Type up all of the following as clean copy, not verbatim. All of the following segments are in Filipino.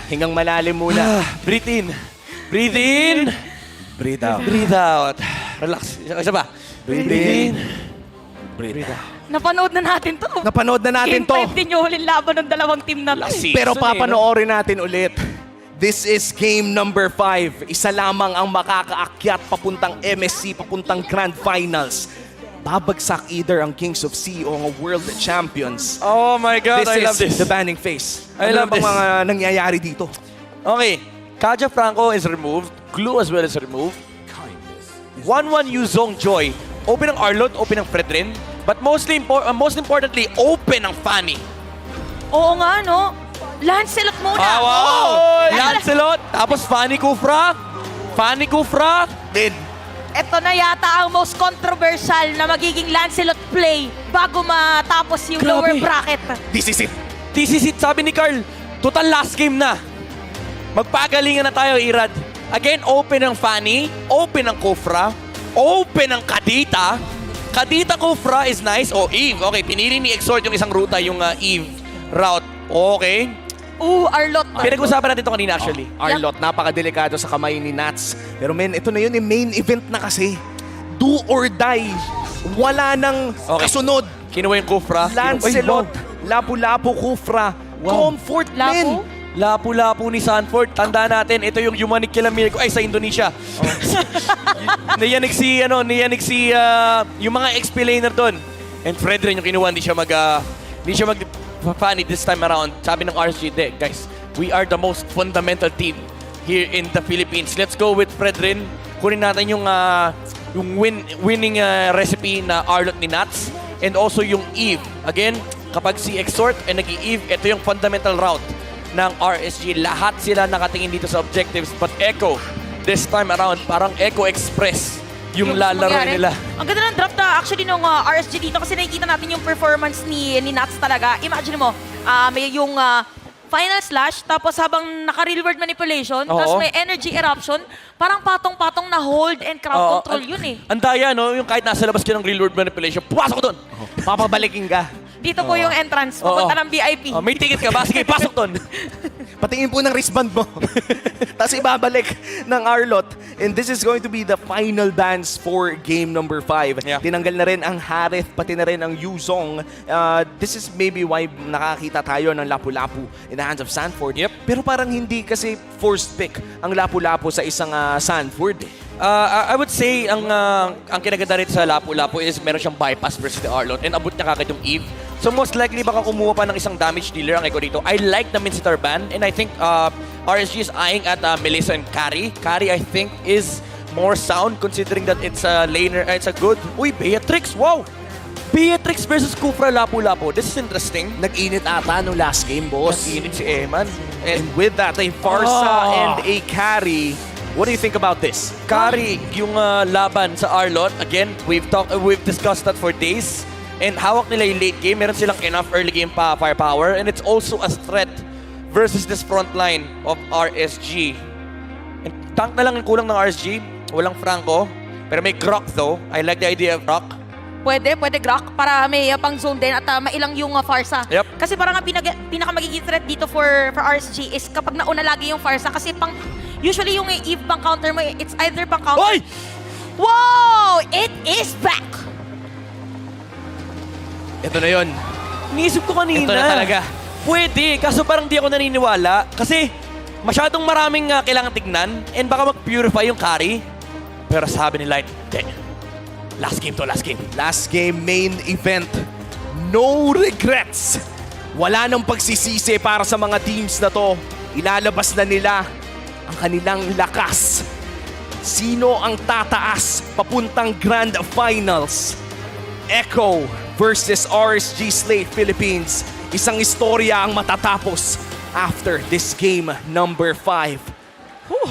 Hingang malalim muna. Breathe in. Breathe in. Breathe out. Breathe out. Relax. Isa ba? Breathe in. Breathe out. Napanood na natin to. Napanood na natin Game to. 5 din yung huling laban ng dalawang team na to. Pero papanoorin natin ulit. This is game number 5. Isa lamang ang makakaakyat papuntang MSC, papuntang Grand Finals. Babagsak either ang Kings of Sea o ang World Champions. Oh my God, I love This is this. the banning phase. I love bang this. mga nangyayari dito? Okay. Kaja Franco is removed. Glue as well is removed. 1-1 Yuzong Joy. Open ang Arlot, open ang Fredrin. But most importantly, open ang Fanny. Oo nga, no? Lancelot muna. Wow! Oo. Lancelot, tapos Fanny Kufra. Fanny Kufra. Then, Ito na yata ang most controversial na magiging Lancelot play bago matapos yung Grabe. lower bracket. this is it. This is it, sabi ni Carl. Total last game na. Magpagalingan na tayo, Irad. Again, open ang Fanny, open ang Kufra, open ang Kadita. Kadita Kufra is nice. Oh, Eve. Okay, pinili ni Exhort yung isang ruta, yung Eve route. Okay. Arlot. Pinag-usapan natin ito kanina actually. Arlot, napakadelikado sa kamay ni Nats. Pero men, ito na yun, yung main event na kasi. Do or die. Wala nang Okay. kasunod. Kinuha yung Kufra. Lancelot, Lapu-Lapu, Kufra. Wow. Comfort, Lapu? men. Lapu-lapu ni Sanford. Tandaan natin, ito yung Yumanik Kilamir ko. Ay, sa Indonesia. Niyanig si yung mga explainer doon. And Fredrin yung kinuha, hindi siya mag Fanny this time around. Sabi ng RSG, guys, we are the most fundamental team here in the Philippines. Let's go with Fredrin. Kunin natin yung winning recipe na Arlot ni Nats. And also yung Eve. Again, kapag si Exhort ay nag-i-Eve, ito yung fundamental route ng RSG. Lahat sila nakatingin dito sa objectives. But Echo, this time around, parang Echo Express yung lalaro mangyari. nila. Ang ganda ng draft na actually nung RSG dito kasi nakikita natin yung performance ni Nats talaga. Imagine mo, may yung final slash, tapos habang naka-real world manipulation, tapos may energy eruption, parang patong-patong na hold and crowd control yun eh. Ang daya, no? Yung kahit nasa labas ka ng real world manipulation, pumasok doon. Papabalikin ka. Dito po yung entrance, pupunta ng VIP. May ticket ka ba? Sige, pasok doon. Patingin po ng wristband mo. Tapos ibabalik ng Arlot. And this is going to be the final dance for game number 5. Yeah. Tinanggal na rin ang Harith, pati na rin ang Yuzong. This is maybe why nakakita tayo ng Lapu-Lapu in the hands of Sanford. Yep. Pero parang hindi kasi forced pick ang Lapu-Lapu sa isang Sanford. I would say, ang kinaganda rin sa Lapu-Lapu is meron siyang bypass versus the Arlot and abot niya kagad yung Eve. So most likely baka kumuha pa ng isang damage dealer ang Echo dito. I like the Mincetar ban and I think RSG is eyeing at Melissa and Carry. Carry I think is more sound considering that it's a laner, it's a good... Uy, Beatrix, wow! Beatrix versus Kufra Lapu-Lapu. This is interesting. Nag-init ata no last game, boss. Nag-init si Eman. And with that, a Farsa and a Carry. What do you think about this? Carry yung laban sa Arlot. Again, we've discussed that for days. And hawak nila yung late game. Meron silang enough early game firepower. And it's also a threat versus this front line of RSG. And tank na lang yung kulang ng RSG. Walang Franco. Pero may Grok though. I like the idea of Grok. Pwede Grok para may pang zone din at mailang yung Farsa. Yep. Kasi parang ang pinaka magiging threat dito for RSG is kapag nauna lagi yung Farsa kasi usually yung Eve pang counter mo, it's either pang counter. Oy! Wow! It is back! Ito na yun. Niisip ko kanina. Ito na talaga. Pwede. Kaso parang di ako naniniwala. Kasi masyadong maraming kailangan tignan. And baka mag-purify yung carry. Pero sabi ni Light, last game to, last game. Last game, main event. No regrets. Wala nang pagsisisi para sa mga teams na to. Ilalabas na nila ang kanilang lakas. Sino ang tataas papuntang Grand Finals? Echo versus RSG Slate Philippines. Isang istorya ang matatapos after this game number 5.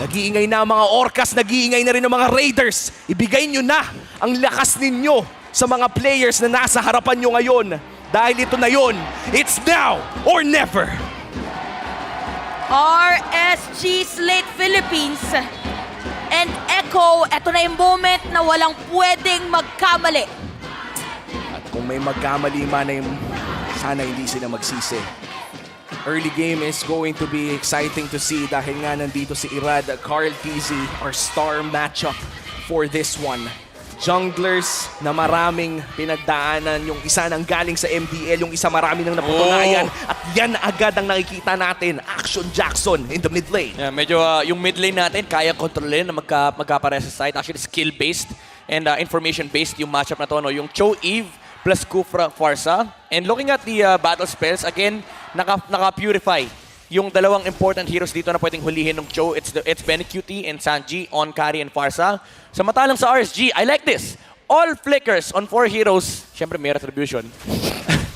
Nag-iingay na ang mga Orcas, nag-iingay na rin ang mga Raiders. Ibigay nyo na ang lakas ninyo sa mga players na nasa harapan nyo ngayon. Dahil ito na yon, it's now or never. RSG Slate Philippines and Echo, eto na yung moment na walang pwedeng magkamali. At kung may magkamali man ay sana hindi sila magsisi. Early game is going to be exciting to see dahil nga nandito si Irad, Carl TZ, our star matchup for this one. Junglers na maraming pinagdaanan, yung isa nang galing sa MDL, yung isa marami nang naputunayan. At yan agad ang nakikita natin, Action Jackson in the mid lane. Yeah, medyo yung mid lane natin, kaya kontrolin na magkapare sa side. Actually, skill-based and information-based yung matchup na to. No? Yung Cho Eve plus Kufra Farsa. And looking at the battle spells, again, naka-purify yung dalawang important heroes dito na pwedeng hulihin ng Cho. It's Benny QT and Sanji on carry and Farsa. Sa matalang sa RSG, I like this. All flickers on 4 heroes. Siyempre, may retribution.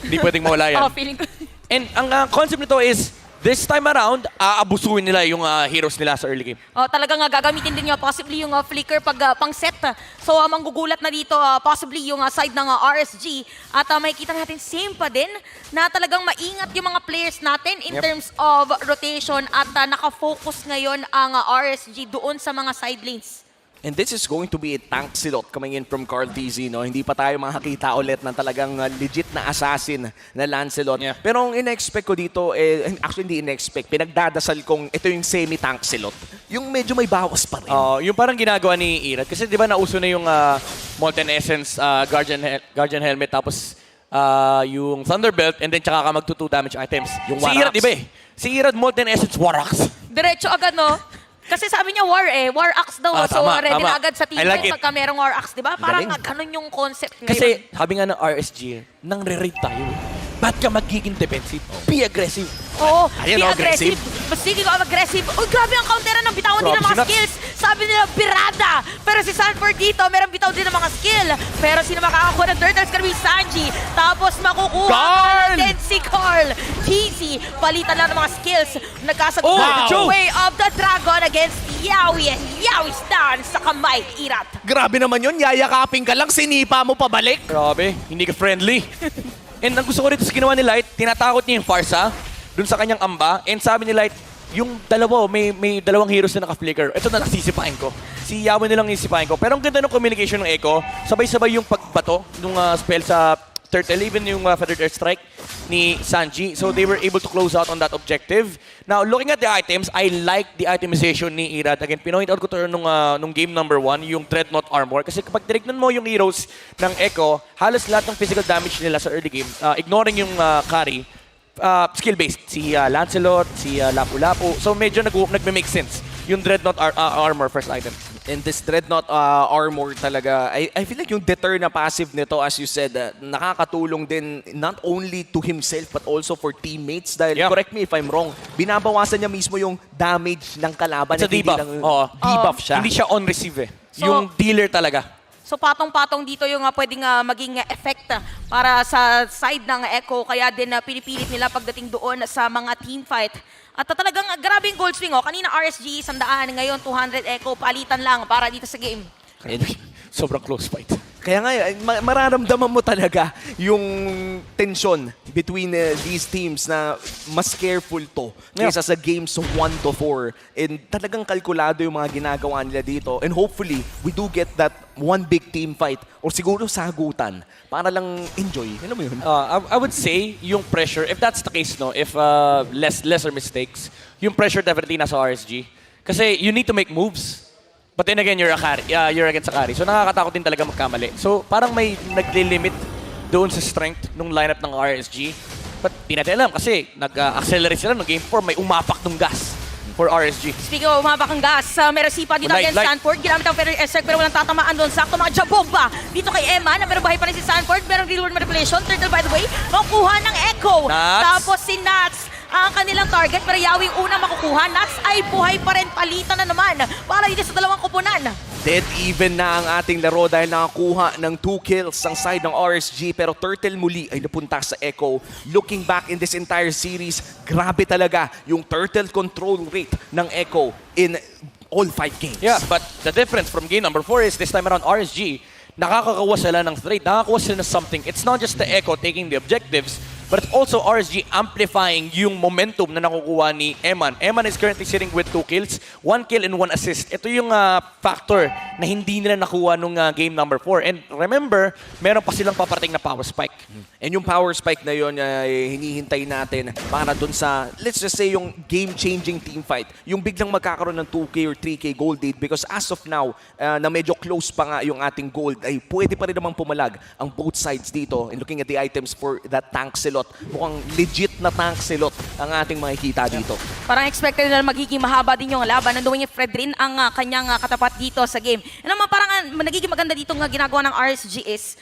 Hindi pwedeng mawala yan. Feeling ko. And ang concept nito is, this time around, aabusuin nila yung heroes nila sa early game. Talagang gagamitin din nyo possibly yung flicker pag pang-set. So manggugulat na dito possibly yung side ng RSG. At makikita natin same pa din na talagang maingat yung mga players natin in terms of rotation at nakafocus ngayon ang RSG doon sa mga side lanes. And this is going to be a tank silot coming in from Carl TZ, no? Hindi pa tayo makakita ulit ng talagang legit na assassin na Lancelot. Yeah. Pero ang in-expect ko dito, actually hindi in-expect, pinagdadasal kong ito yung semi-tank silot. Yung medyo may bawas pa rin. Yung parang ginagawa ni Irad. Kasi di ba nauso na yung Molten Essence, Guardian Helmet, tapos yung Thunderbelt, and then tsaka ka mag-2 damage items. Yung si Warax. Irad, di ba eh? Si Irad, Molten Essence, Warax. Diretso agad, no? Kasi sabi niya war axe daw. So tama, ready tama. na agad sa team I like it. pagka merong war axe, di ba? Parang Galing. ganun yung concept ngayon. Kasi sabi nga ng RSG, nang re-raid tayo eh. Ba't ka magiging defensive? Be aggressive. Oo, Ayan, be aggressive. aggressive. Mas sige ko aggressive. Uy, grabe ang counteran ng bitawan din ng mga Grabe, skills. Sabi nila, birada. Pero si Sanford dito, meron bitaw din ng mga skill. Pero sino makakakuha ng turtles? Karami Sanji. Tapos makukuha Carl! din si Carl. Cheesy, palitan lang ng mga skills. Nagkasagpa Wow! Way of the Dragon against Yawi. And Yawi stance sa kamay, Irat. Grabe naman yun, yayakapin ka lang, sinipa mo pabalik. Grabe, hindi ka friendly. And ang gusto ko rito sa ginawa ni Light, tinatakot niya yung Farsa dun sa kanyang amba. And sabi ni Light, yung dalawa, may dalawang heroes na naka-flicker. Ito na nasisipain ko. Si Yawa nilang nisisipain ko. Pero ang ganda ng communication ng Echo, sabay-sabay yung pagbato ng spell sa Turtle, even yung Feathered Earth Strike ni Sanji. So they were able to close out on that objective. Now, looking at the items, I like the itemization ni Irad. Again, pinoint out ko to nung game number 1, yung Dreadnought Armor. Kasi kapag tinignan mo yung heroes ng Echo, halos lahat ng physical damage nila sa early game, ignoring yung carry, skill-based. Si Lancelot, si Lapu-Lapu. So medyo nagme-make sense yung Dreadnought Armor first item. And this Dreadnought armor talaga, I feel like yung deter na passive nito, as you said, nakakatulong din not only to himself but also for teammates. Dahil, correct me if I'm wrong, binabawasan niya mismo yung damage ng kalaban. It's a debuff. Debuff siya. Hindi siya on-receive eh. So, yung dealer talaga. So patong-patong dito yung pwedeng maging effect para sa side ng Echo. Kaya din pinipilit nila pagdating doon sa mga team fight. At talagang grabing gold swing. Kanina RSG 100, ngayon 200 Echo. Palitan lang para dito sa game. Sobrang close fight. Kaya nga, mararamdaman mo talaga yung tension between these teams na mas careful to kaysa sa games 1 to 4. And talagang kalkulado yung mga ginagawa nila dito. And hopefully, we do get that one big team fight or siguro sagutan para lang enjoy. Alam mo yun? I would say yung pressure, if that's the case, no, if lesser mistakes, yung pressure definitely nasa RSG. Kasi you need to make moves. But then again, you're against a carry. So nakakatakot din talaga magkamali. So parang may nagle-limit doon sa strength ng lineup ng RSG. But di natin alam kasi nag-accelerate sila ng game 4. May umapak ng gas for RSG. Speaking of umabak ang gas, meron sipa dito against Sanford. Ginamit ang Feather Esek pero walang tatamaan doon. Sakto mga jabomba dito kay Emma na meron bahay pa rin si Sanford. Merong reward manipulation. Turtle by the way, makukuha ng Echo. Nats. Tapos si Nats ang kanilang target pero Yawi una makukuha. Nats ay buhay pa rin. Palitan na naman para dito sa dalawang kupunan. Dead even na ang ating laro dahil nakakuha ng 2 kills ang side ng RSG pero Turtle muli ay napunta sa Echo. Looking back in this entire series, grabe talaga yung Turtle control rate ng Echo in all 5 games. Yeah, but the difference from game number 4 is this time around RSG, nakakakawa sila ng threat, nakakakuha sila ng something. It's not just the Echo taking the objectives, but it's also RSG amplifying yung momentum na nakukuha ni Eman. Eman is currently sitting with 2 kills, 1 kill and 1 assist. Ito yung factor na hindi nila nakuha nung game number 4. And remember, meron pa silang paparating na power spike. And yung power spike na yun, hinihintay natin para dun sa, let's just say, yung game-changing team fight. Yung biglang magkakaroon ng 2K or 3K gold lead. Because as of now, na medyo close pa nga yung ating gold, ay pwede pa rin namang pumalag ang both sides dito. And looking at the items for that tank silot, mukhang legit na tank silot ang ating makikita dito. Parang expected na magiging mahaba din yung laban. Nandoon yung Fredrin ang kanyang katapat dito sa game. And naman parang nagiging maganda dito nga ginagawa ng RSG is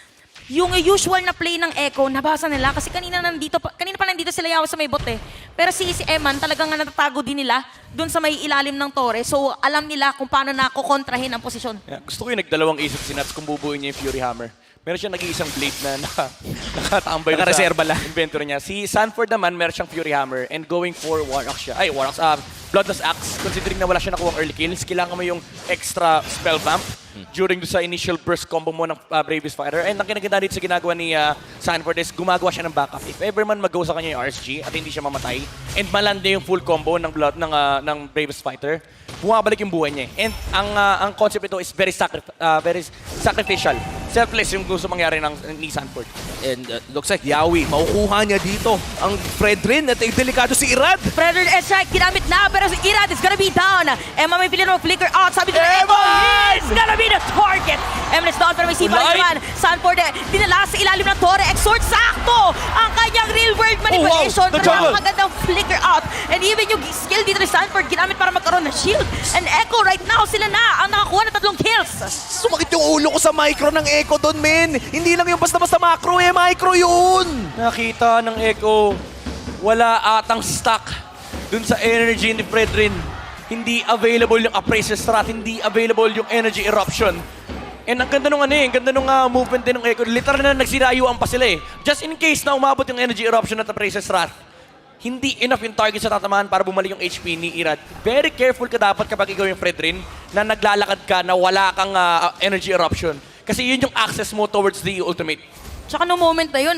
yung usual na play ng Echo, nabasa nila kasi kanina pa nandito sila yaw sa may bot eh. Pero si Eman talagang natatago din nila dun sa may ilalim ng tore. So alam nila kung paano na kukontrahin ang posisyon. Yeah, gusto ko yung nagdalawang isip si Nats kung bubuin niya yung Fury Hammer. Meron siyang nag-iisang blade na nakatambay na Nakareserba lang. inventory niya. Si Sanford naman, meron siyang Fury Hammer and going for Warlock siya. Ay, Warlock's Bloodless Axe. Considering na wala siya nakuha early kills, kailangan mo yung extra spell vamp during sa initial burst combo mo ng Bravest Fighter. And ang kinaganda dito sa ginagawa ni Sanford is gumagawa siya ng backup. If ever man mag-go sa kanya yung RSG at hindi siya mamatay and malanda yung full combo ng ng Bravest Fighter, bumabalik yung buhay niya. And ang concept ito is very sacrificial. Selfless yung gusto mangyari ni Sanford. And looks like Yawi, makukuha niya dito ang Fredrin at delikado si Irad. Fredrin strike ginamit na pero si Irad is gonna be down. Emma may pilin mo flicker out. Sabi ko na Emma is gonna be the target. Emma is down pero may sipa naman. Sanford dinala sa ilalim ng tore. Exort sakto ang kanyang real world manipulation. Pero magandang flicker out. And even yung skill dito ni Sanford ginamit para magkaroon ng shield. And Echo right now sila na ang nakakuha ng 3 kills. Sumakit yung ulo ko sa micro ng Echo doon, men. Hindi lang yung basta-basta macro, micro yun. Nakita ng Echo, wala atang stock dun sa energy ni Fredrin. Hindi available yung Appraiser Strat, hindi available yung Energy Eruption. And ang ganda nung ang ganda nung movement din ng Echo. Literal na nagsirayuan pa sila eh. Just in case na umabot yung Energy Eruption at Appraiser Strat, hindi enough yung target sa tatamaan para bumalik yung HP ni Irad. Very careful ka dapat kapag ikaw yung Fredrin na naglalakad ka na wala kang Energy Eruption. Kasi yun yung access mo towards the ultimate. Tsaka no moment na yun,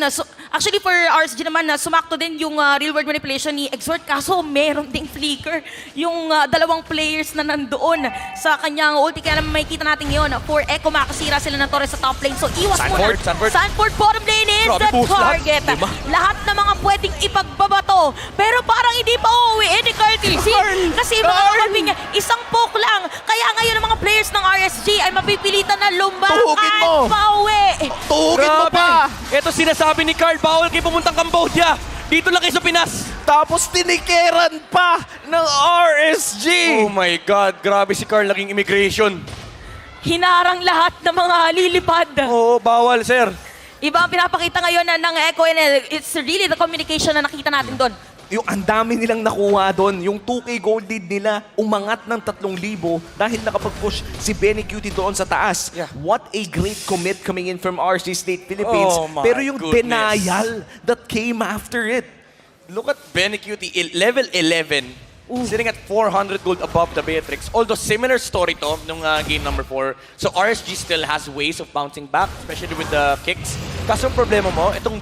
actually for RSG naman, sumakto din yung real world manipulation ni Exort, kaso meron ding flicker yung dalawang players na nandoon sa kanyang ulti. Kaya naman makikita natin yun, for Echo makasira sila ng torre sa top lane. So iwas muna. Sanford bottom lane is the target. Lahat na mga pwedeng ipagbabato. Pero parang hindi pa uuwi ni Curtis. Kasi mga kapatid niya, isang poke lang. Kaya ngayon ang mga players ng RSG ay mapipilitan na lumakad pa uwi. Tuhugin mo pa. Ito sinasabi ni Carl, bawal kayo pumuntang Cambodia. Dito lang kayo sa Pinas. Tapos tinikeran pa ng RSG. Oh my God, grabe si Carl naging immigration. Hinarang lahat ng mga lilipad. Oo, bawal sir. Iba ang pinapakita ngayon ng Echo and it's really the communication na nakita natin doon. Yung ang dami nilang nakuha doon, yung 2K gold lead nila, umangat ng 3,000 dahil nakapag-push si Benny Cutie doon sa taas. Yeah. What a great commit coming in from RC State Philippines. Oh my Pero yung goodness. denial that came after it. Look at Benny Cutie, level 11. Sitting at 400 gold above the Beatrix. Although similar story to nung game number 4. So RSG still has ways of bouncing back, especially with the kicks. Kaso ang problema mo, itong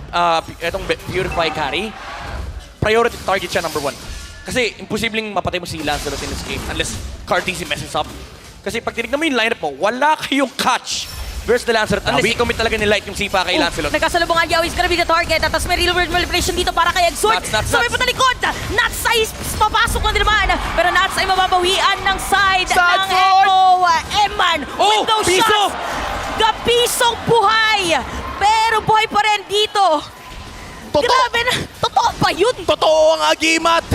Purify carry, priority target siya number 1. Kasi imposibleng mapatay mo si Lancelot in this game unless Cartesi messes up. Kasi pag tinignan mo yung lineup mo, wala kayong catch versus the Lancelot unless i-commit talaga ni Light yung sipa kay Lancelot. Nagkasalubungan Yawi is gonna be the target at may real world manipulation dito para kay Exort. Nuts. So may patalikod. Nuts ay papasok na din naman. Pero Nuts ay mababawian ng side ng Echo. Eman with those shots. Gapisong buhay. Pero buhay pa rin dito. Grabe na. Totoo ba yun? Totoo ang agimat.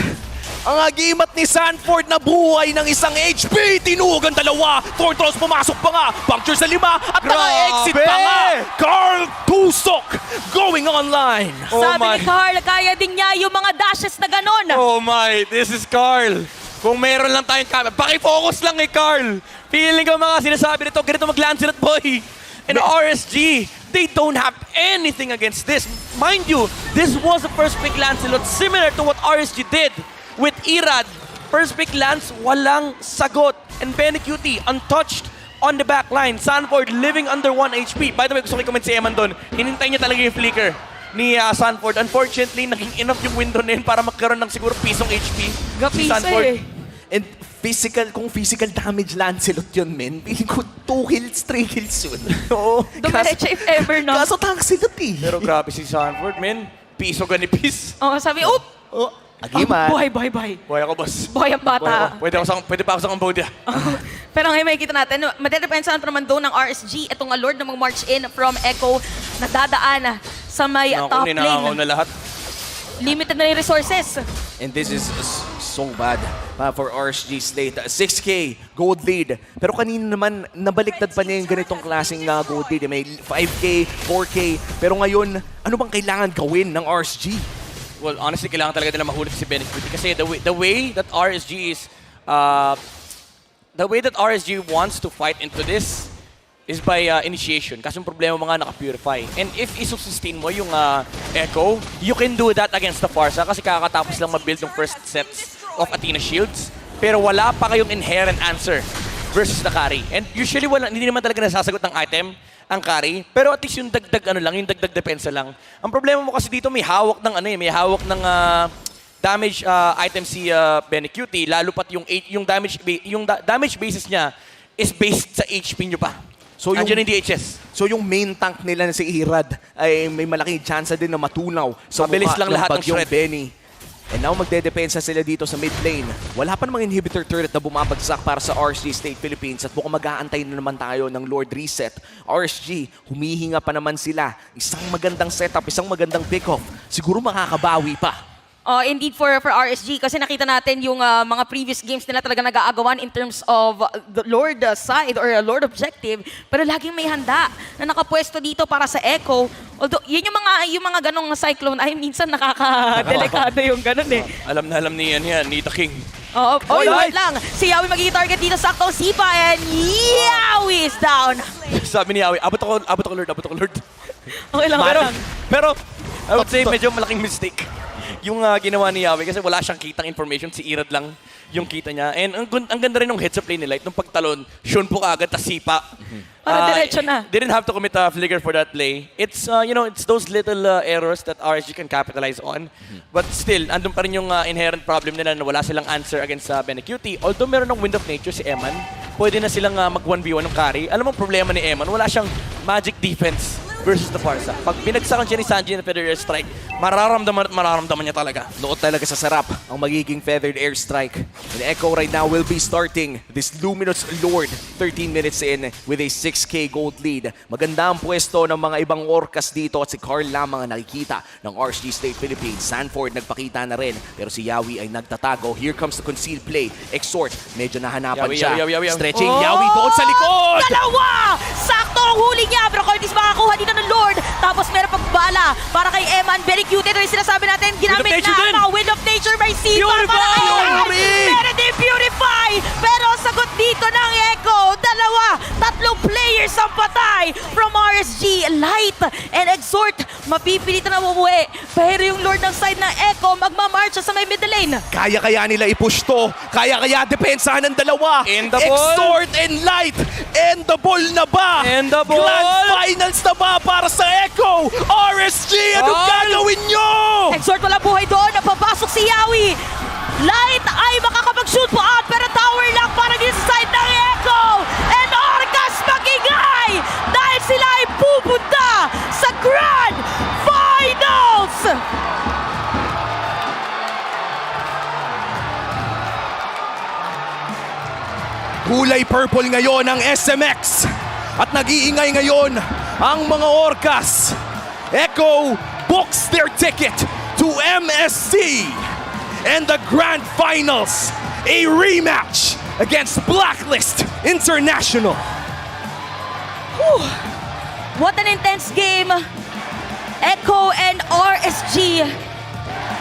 Ang agimat ni Sanford na buhay ng isang HP. Tinugan 2. Fortress pumasok pa nga. Puncture sa 5. At naka-exit pa nga. Carl Tusok going online. Sabi ni Carl, kaya din niya yung mga dashes na ganon. Oh my, this is Carl. Kung meron lang tayong camera, pakifocus lang Carl. Feeling ko mga sinasabi nito, ganito mag-Lancelot boy. And RSG, they don't have anything against this. Mind you, this was the first pick Lancelot similar to what RSG did with Irad. First pick Lance, walang sagot. And Benny Cutie, untouched on the back line. Sanford living under 1 HP. By the way, gusto ko i-comment si Eman doon. Hinintay niya talaga yung flicker. ni Sanford. Unfortunately, naging enough yung window na yun para magkaroon ng siguro pisong HP. Si Gapisa eh. And kung physical damage Lancelot yun, men, feeling ko 2 kills, 3 kills yun. Oo. Dumiretso if ever, no? Kaso Lancelot eh. Pero grabe si Sanford, men. Piso ganipis. Oo, sabi, oop! Oh, agiman. Buhay, buhay, buhay. Boy ako, boss. Buhay ang bata. Pwede pa ako sa Cambodia. Pero ngayon makikita natin, madedepensa naman doon ng RSG. Itong Lord na mag-march in from Echo na dadaan sa may top Ninakaw lane. na lahat. Limited na yung resources. And this is so bad for RSG Slate. 6K gold lead. Pero kanina naman, nabaliktad pa niya yung ganitong klaseng gold lead. May 5K, 4K. Pero ngayon, ano bang kailangan gawin ng RSG? Well, honestly, kailangan talaga nila mahulog si Benefit kasi the way that RSG is the way that RSG wants to fight into this is by initiation. Kasi yung problema mga naka-purify. And if isustain mo yung Echo, you can do that against the Farsa kasi kakatapos lang ma-build yung first sets of Athena Shields. Pero wala pa kayong inherent answer versus the carry. And usually hindi naman talaga nasasagot ng item ang carry, pero at least yung dagdag yung dagdag depensa lang. Ang problema mo kasi dito may hawak ng damage item si Benecutie, lalo pat yung damage basis niya is based sa HP nyo pa. So yung DHS. So yung main tank nila na si Irad ay may malaking chance din na matunaw sa Mabilis mukha lang ng lahat ng bagyong shred. Benny. And now magdedepensa sila dito sa mid lane. Wala pa namang inhibitor turret na bumabagsak para sa RSG State Philippines at mukhang mag-aantay na naman tayo ng Lord Reset. RSG, humihinga pa naman sila. Isang magandang setup, isang magandang pick-off. Siguro makakabawi pa. Indeed for RSG kasi nakita natin yung mga previous games nila talaga nag-aagawan in terms of the Lord side or Lord objective, pero laging may handa na nakapwesto dito para sa Echo. Although yun yung mga ganong cyclone ay minsan nakakadelikado yung ganon eh. Alam na alam ni The King. Oo, wait lang. Si Yawi magiging target dito saktong sipa and Yawi is down. Sabi ni Yawi, abot ako Lord. Okay lang, Pero I would say medyo malaking mistake yung ginawa ni Yawi kasi wala siyang kitang information. Si Irad lang yung kita niya. And ang ganda rin ng heads up play nila. Itong pagtalon, Shun po kaagad, tas sipa. Diretso na. Didn't have to commit a flicker for that play. It's, it's those little errors that RSG can capitalize on. But still, andun pa rin yung inherent problem nila na wala silang answer against Benecutie. Although meron ng Wind of Nature si Eman, pwede na silang mag-1v1 ng carry. Alam mo problema ni Eman, wala siyang magic defense versus the Farsa. Pag binagsakan siya ni Sanji na Feathered Airstrike, mararamdaman niya talaga. Noon talaga sa sarap ang magiging Feathered Airstrike. And Echo right now will be starting this Luminous Lord 13 minutes in with a 6K gold lead. Maganda ang pwesto ng mga ibang orcas dito at si Carl lamang ang nakikita ng RSG State Philippines. Sanford nagpakita na rin pero si Yawi ay nagtatago. Here comes the concealed play. Exhort, medyo nahanapan siya. Yawi. Stretching Yawi doon sa likod! Dalawa! Sakto ang huli niya pero Curtis makakuha dito ng Lord. Tapos meron pang bala para kay Eman. Benecutie. Ito yung sinasabi natin. Ginamit na ang mga Wind of Nature by Sipa para kay Eman. Meron din Purify. Pero ang sagot dito ng Echo. Tatlong players ang patay from RSG. Light and Exhort. Mapipilitan na umuwi. Pero yung Lord ng side ng Echo magmamarch sa may middle lane. Kaya nila i-push to. Kaya depensahan ng dalawa. And the ball. Extort and Light. And the ball na ba? And the ball. Grand finals na ba para sa Echo? RSG, anong gagawin nyo? Exhort wala buhay doon. Napapasok si Yawi. Light ay makakapag-shoot po out pero tower lang para din sa side ng Echo. And Orcas magingay dahil sila ay pupunta sa Grand Finals! Kulay purple ngayon ang SMX. At nag-iingay ngayon ang mga Orcas. Echo books their ticket to MSC. And the Grand Finals, a rematch against Blacklist International. Whew. What an intense game. Echo and RSG.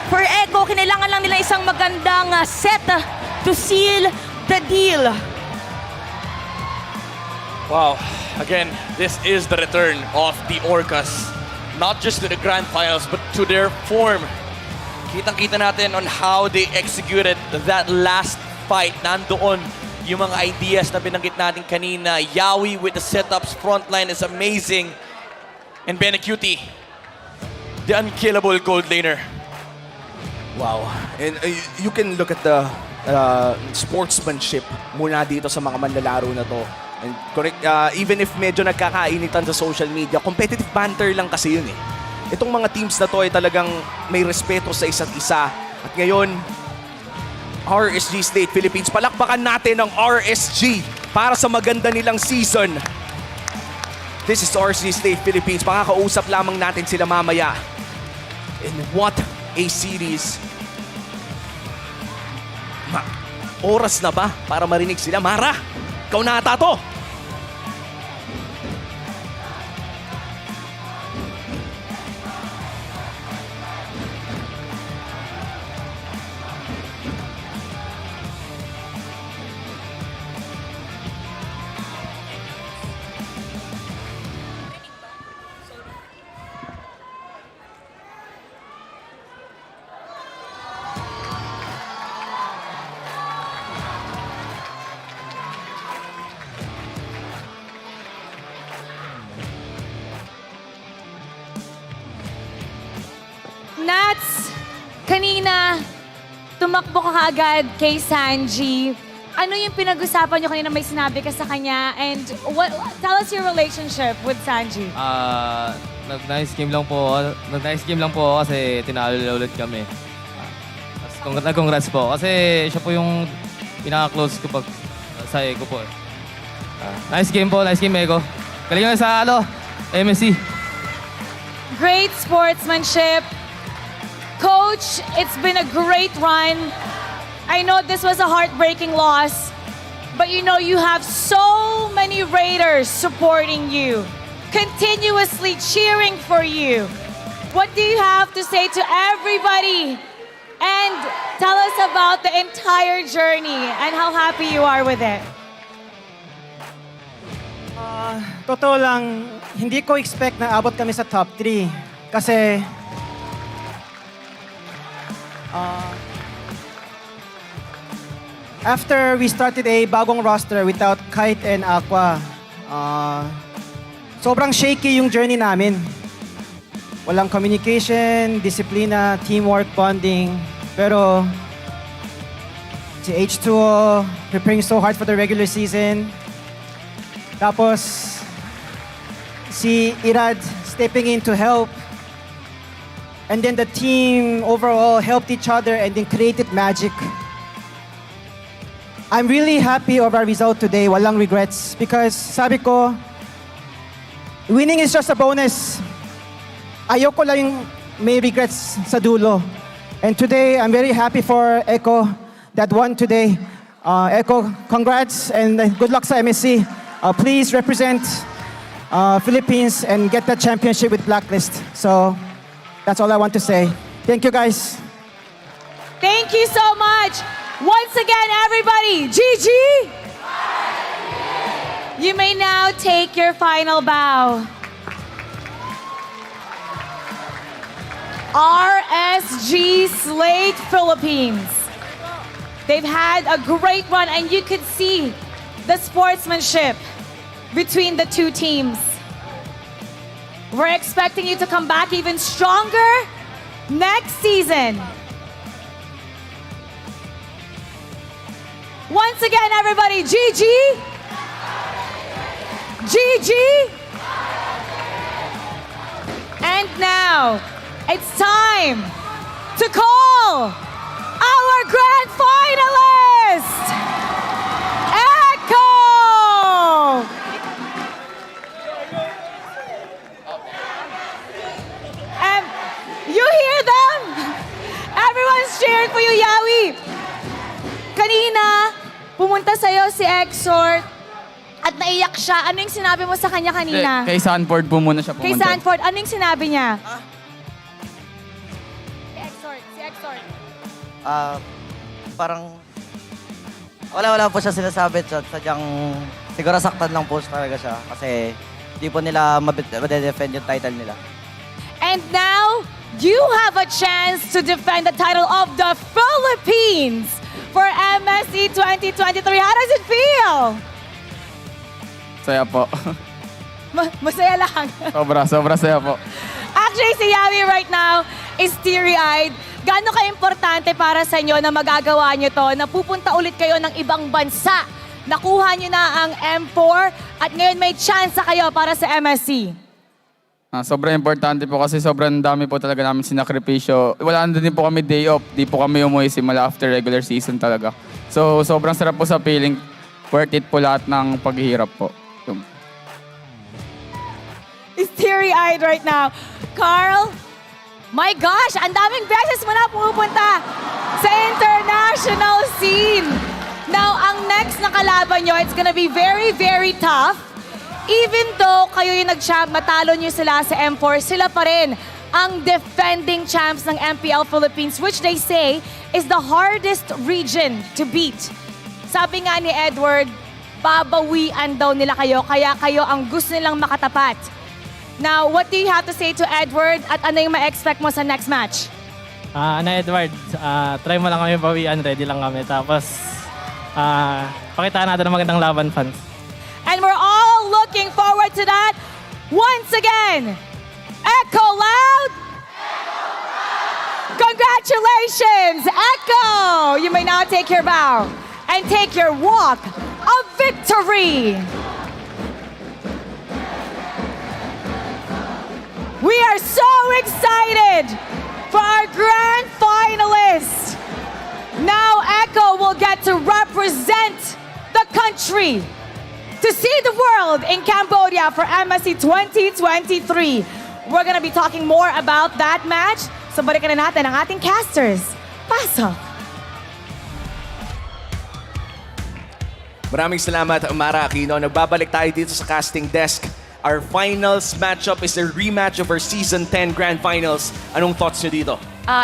For Echo, kinailangan lang nila isang magandang set to seal the deal. Wow. Again, this is the return of the Orcas. Not just to the Grand Finals, but to their form. Kitang-kita natin on how they executed that last fight. Nandoon yung mga ideas na binanggit natin kanina. Yawi with the setups, frontline is amazing. And Benecutie, The unkillable gold laner. Wow. And you can look at the sportsmanship mula dito sa mga manlalaro na to. And correct, even if medyo nagkakainitan sa social media, competitive banter lang kasi yun eh. Itong mga teams na to ay talagang may respeto sa isa't isa. At ngayon, RSG State Philippines, palakpakan natin ang RSG para sa maganda nilang season. This is RSG State Philippines. Makakausap lamang natin sila mamaya. And what a series. Oras na ba para marinig sila? Mara, ikaw na ata to. Nats, kanina, tumakbo ka kaagad kay Sanji. Ano yung pinag-usapan nyo kanina, may sinabi ka sa kanya? And tell us your relationship with Sanji. Nag-nice game lang po. Nag-nice game lang po kasi tinalo ulit kami. Congrats po. Kasi siya po yung pinaka-close ko pag sa Ego po. Nice game po. Nice game, Ego. Galing sa MSC. Great sportsmanship. Coach, it's been a great run. I know this was a heartbreaking loss, but you know you have so many Raiders supporting you, continuously cheering for you. What do you have to say to everybody? And tell us about the entire journey and how happy you are with it. Totoo lang, hindi ko expect na abot kami sa top 3. Kasi after we started a bagong roster without Kite and Aqua, sobrang shaky yung journey namin. Walang communication, disiplina, teamwork, bonding. Pero si H2O preparing so hard for the regular season. Tapos si Irad stepping in to help. And then the team overall helped each other and then created magic. I'm really happy of our result today. Walang regrets. Because sabi ko, winning is just a bonus. Ayoko lang yung may regrets sa dulo. And today, I'm very happy for Echo that won today. Echo, congrats and good luck sa MSC. Please represent Philippines and get the championship with Blacklist. So, that's all I want to say. Thank you, guys. Thank you so much. Once again, everybody, GG! You may now take your final bow. RSG Slate Philippines. They've had a great run and you could see the sportsmanship between the two teams. We're expecting you to come back even stronger next season. Once again, everybody, GG! GG! And now, it's time to call our grand finalist, Echo! And you hear them? Everyone's cheering for you, Yawi. Kanina, pumunta sa'yo si Exort at naiyak siya. Ano yung sinabi mo sa kanya kanina? Kay Sanford po muna siya pumunta. Kay Sanford, ano yung sinabi niya? Si Exort. Parang wala po siya sinasabi. Sadyang siguro saktan lang po talaga siya kasi di po nila made-defend yung title nila. And now, you have a chance to defend the title of the Philippines for MSC 2023. How does it feel? Saya po. Masaya lang. Sobra saya po. Actually, si Yami right now is teary-eyed. Gaano ka-importante para sa inyo na magagawa nyo to, na pupunta ulit kayo ng ibang bansa? Nakuha nyo na ang M4 at ngayon may chance kayo para sa MSC. Sobrang importante po kasi sobrang dami po talaga namin sinakripisyo. Wala na din po kami day off. Di po kami umuwi simula after regular season talaga. So sobrang sarap po sa feeling. Worth it po lahat ng paghihirap po. Is teary-eyed right now. Carl, my gosh, ang daming beses mo na pumupunta sa international scene. Now, ang next na kalaban nyo, it's gonna be very, very tough. Even though kayo yung nag-champ, matalo nyo sila sa M4, sila pa rin ang defending champs ng MPL Philippines, which they say is the hardest region to beat. Sabi nga ni Edward, babawian daw nila kayo, kaya kayo ang gusto nilang makatapat. Now, what do you have to say to Edward at ano yung ma-expect mo sa next match? Edward, try mo lang kami bawian, ready lang kami. Tapos, pakitaan natin ng magandang laban, fans. And we're all looking forward to that. Once again, Echo Loud! Congratulations, Echo! You may now take your bow and take your walk of victory. We are so excited for our grand finalists. Now Echo will get to represent the country to see the world in Cambodia for MSC 2023. We're gonna be talking more about that match. So balikan na natin ang ating casters. Pasok! Maraming salamat, Mara Aquino. Nagbabalik tayo dito sa casting desk. Our finals matchup is a rematch of our Season 10 Grand Finals. Anong thoughts nyo dito?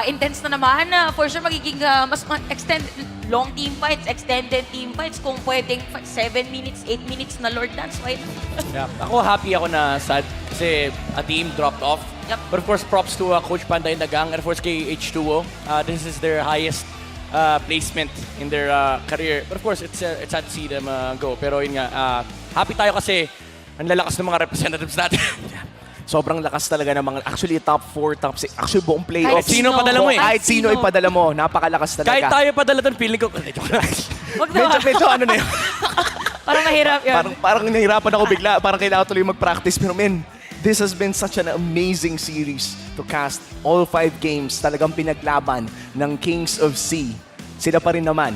Intense na naman. For sure, magiging mas extended, long team fights, extended team fights. Kung pwedeng 7 minutes, 8 minutes na Lord Dance, why not? Yeah. Ako happy ako na sad kasi a team dropped off. Yep. But of course, props to Coach Panday and the gang, and of course kay H2O. This is their highest placement in their career. But of course, it's sad to see them go. Pero yun nga, happy tayo kasi ang lalakas ng mga representatives natin. Sobrang lakas talaga ng mga, actually top 4, top 6, actually buong playoff. Kahit sino padala mo eh. Kahit sino ipadala mo, napakalakas talaga. Kahit tayo padala doon, feeling ko, Wag na. medyo ano na yun. Parang mahirap yun. parang nahirapan ako bigla. Parang kailangan tuloy mag-practice. Pero men, this has been such an amazing series to cast all 5 games. Talagang pinaglaban ng Kings of Sea. Sila pa rin naman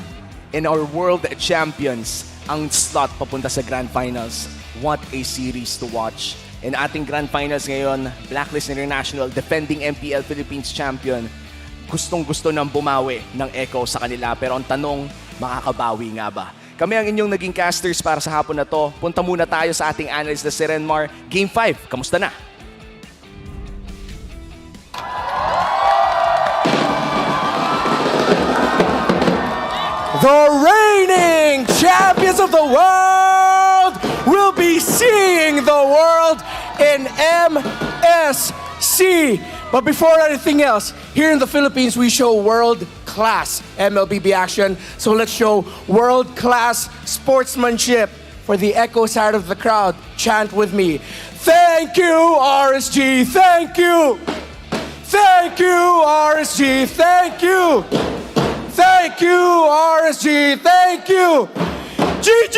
in our world champions ang slot papunta sa Grand Finals. What a series to watch. In ating Grand Finals ngayon, Blacklist International, defending MPL Philippines champion, gustong-gusto nang bumawi ng Echo sa kanila. Pero ang tanong, makakabawi nga ba? Kami ang inyong naging casters para sa hapon na to. Punta muna tayo sa ating analyst na si Renmar. Game 5, kamusta na? The reigning champions of the world will be seeing the world in MSC. But before anything else, here in the Philippines, we show world-class MLBB action. So let's show world-class sportsmanship. For the Echo side of the crowd, chant with me. Thank you, RSG. Thank you. Thank you, RSG. Thank you. Thank you, RSG. Thank you. GG!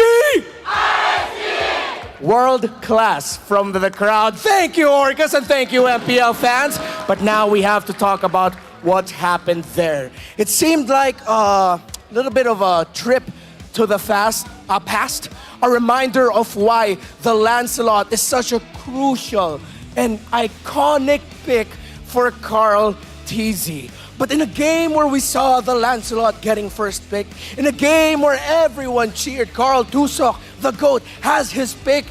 World class from the crowd. Thank you, Orcas, and thank you, MPL fans. But now we have to talk about what happened there. It seemed like a little bit of a trip to the past, a reminder of why the Lancelot is such a crucial and iconic pick for Carl TZ. But in a game where we saw the Lancelot getting first pick, in a game where everyone cheered Carl Tusok, the GOAT, has his pick,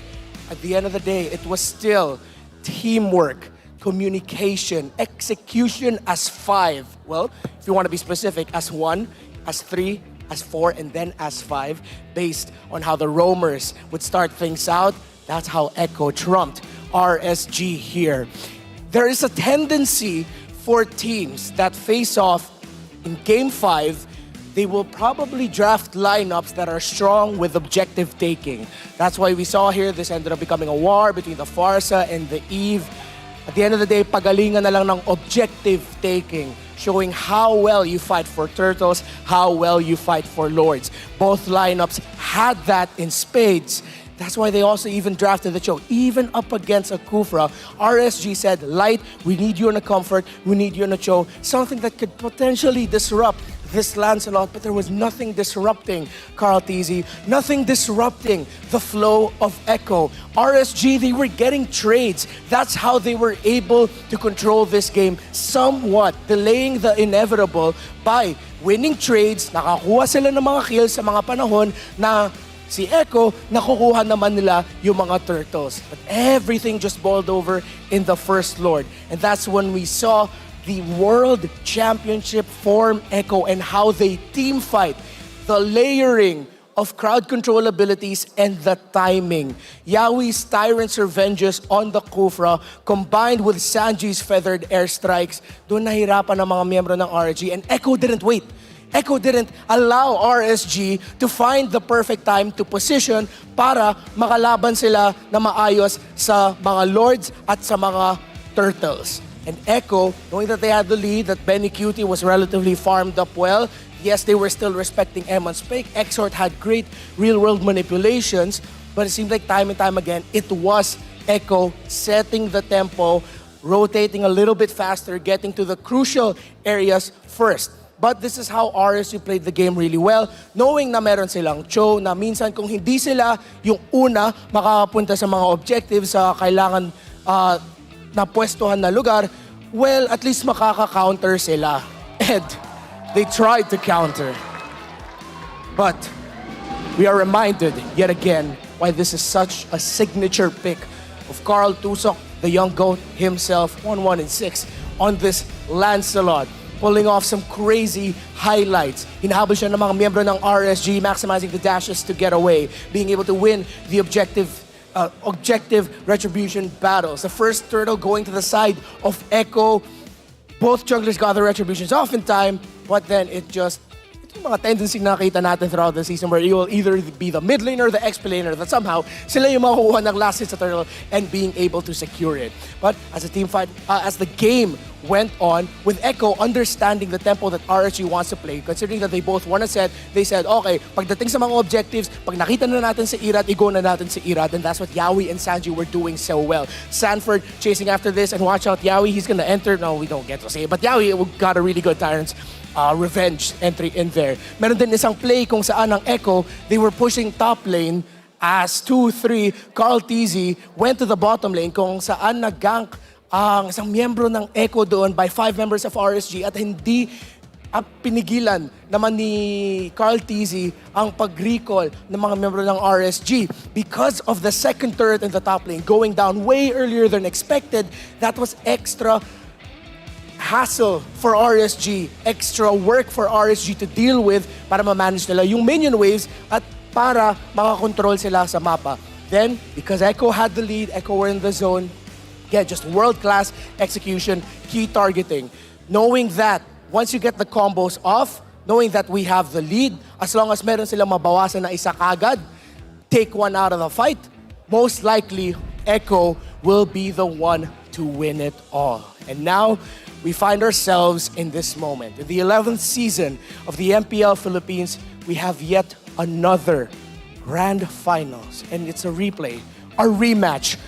at the end of the day, it was still teamwork, communication, execution as 5. Well, if you want to be specific, as 1, as 3, as 4, and then as 5, based on how the Roamers would start things out. That's how Echo trumped RSG here. There is a tendency for teams that face off in Game 5, they will probably draft lineups that are strong with objective taking. That's why we saw here, this ended up becoming a war between the Farsa and the Eve. At the end of the day, pagalingan na lang ng objective taking, showing how well you fight for Turtles, how well you fight for Lords. Both lineups had that in spades. That's why they also even drafted the Cho. Even up against a Kufra, RSG said, Light, we need you in a comfort, we need you in a Cho. Something that could potentially disrupt this Lancelot, but there was nothing disrupting Carl Tizzy, nothing disrupting the flow of Echo. RSG, they were getting trades. That's how they were able to control this game, somewhat delaying the inevitable by winning trades. Nakakuha sila ng mga kills sa mga panahon na si Echo, nakukuha naman nila yung mga Turtles. But everything just boiled over in the First Lord. And that's when we saw the World Championship form Echo and how they team fight. The layering of crowd control abilities and the timing. Yawi's Tyrant's Revenges on the Kufra combined with Sanji's Feathered Airstrikes. Doon nahirapan ang mga miyembro ng RSG and Echo didn't wait. Echo didn't allow RSG to find the perfect time to position para makalaban sila na maayos sa mga Lords at sa mga Turtles. And Echo, knowing that they had the lead, that Benny Cutie was relatively farmed up well, yes, they were still respecting Emon's pick. Exort had great real-world manipulations, but it seemed like time and time again, it was Echo setting the tempo, rotating a little bit faster, getting to the crucial areas first. But this is how RSU played the game really well, knowing na meron silang Cho, na minsan kung hindi sila yung una makakapunta sa mga objectives sa kailangan na pwestuhan na lugar, well, at least makaka-counter sila. And they tried to counter. But we are reminded yet again why this is such a signature pick of Carl Tusok, the young GOAT himself, 1-1-6 on this Lancelot, pulling off some crazy highlights. Hinahabol siya ng mga miyembro ng RSG, maximizing the dashes to get away, being able to win the objective retribution battles. The first turtle going to the side of Echo. Both junglers got the retributions off in time, but then ito yung mga tendency na nakita natin throughout the season where you will either be the mid laner or the XP laner that somehow sila yung makukuha ng last hit sa turtle and being able to secure it. But as a team fight, as the game went on, with Echo understanding the tempo that RSG wants to play, considering that they both won a set, they said, okay, pagdating sa mga objectives, pag nakita na natin si Irat, i-go na natin si Irat, and that's what Yawi and Sanji were doing so well. Sanford chasing after this, and watch out, Yawi, he's gonna enter, no, we don't get to say it, but Yawi got a really good Tyrant's Revenge entry in there. Meron din isang play kung saan ang Echo, they were pushing top lane as 2-3, Carl Tizzy went to the bottom lane kung saan nag-gank ang isang miyembro ng Echo doon by 5 members of RSG at hindi pinigilan naman ni Carl Tizzy ang pag-recall ng mga miyembro ng RSG. Because of the second turret in the top lane going down way earlier than expected, that was extra hassle for RSG, extra work for RSG to deal with para ma-manage nila yung minion waves at para makakontrol sila sa mapa. Then, because Echo had the lead, Echo were in the zone, yeah, just world-class execution, key targeting. Knowing that once you get the combos off, knowing that we have the lead, as long as meron silang mabawasan na isa kagad, take one out of the fight, most likely Echo will be the one to win it all. And now, we find ourselves in this moment. In the 11th season of the MPL Philippines, we have yet another grand finals. And it's a replay, a rematch